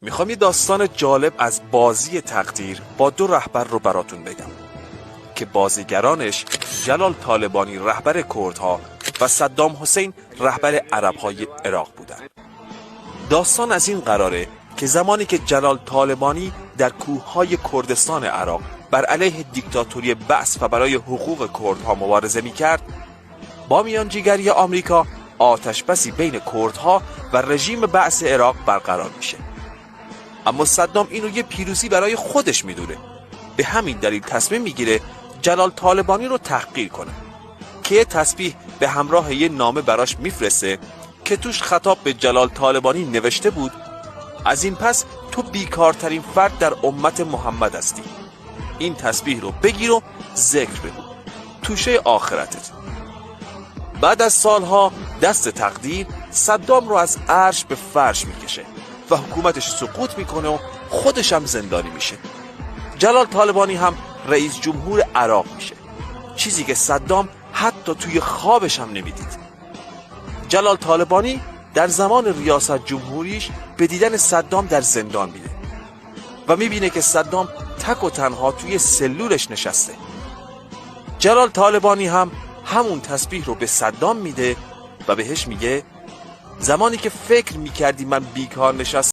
میخوام یه داستان جالب از بازی تقدیر با دو رهبر رو براتون بگم که بازیگرانش جلال طالبانی رهبر کردها و صدام حسین رهبر عربهای عراق بودن. داستان از این قراره که زمانی که جلال طالبانی در کوههای کردستان عراق بر علیه دیکتاتوری بعث و برای حقوق کردها مبارزه میکرد، با میانجیگری آمریکا آتشبسی بین کردها و رژیم بعث عراق برقرار میشه. اما صدام اینو یه پیروزی برای خودش میدونه. به همین دلیل تصمیم میگیره جلال طالبانی رو تحقیر کنه که یه تسبیح به همراه یه نامه براش میفرسته که توش خطاب به جلال طالبانی نوشته بود: از این پس تو بیکارترین فرد در امت محمد هستی. این تسبیح رو بگیر و ذکر بگو، توشه آخرتت. بعد از سالها دست تقدیر صدام رو از عرش به فرش میکشه و حکومتش سقوط میکنه و خودش هم زندانی میشه. جلال طالبانی هم رئیس جمهور عراق میشه، چیزی که صدام حتی توی خوابش هم نمیدید. جلال طالبانی در زمان ریاست جمهوریش به دیدن صدام در زندان میره و میبینه که صدام تک و تنها توی سلولش نشسته. جلال طالبانی هم همون تسبیح رو به صدام میده و بهش میگه: زمانی که فکر میکردی من بیکار نشستم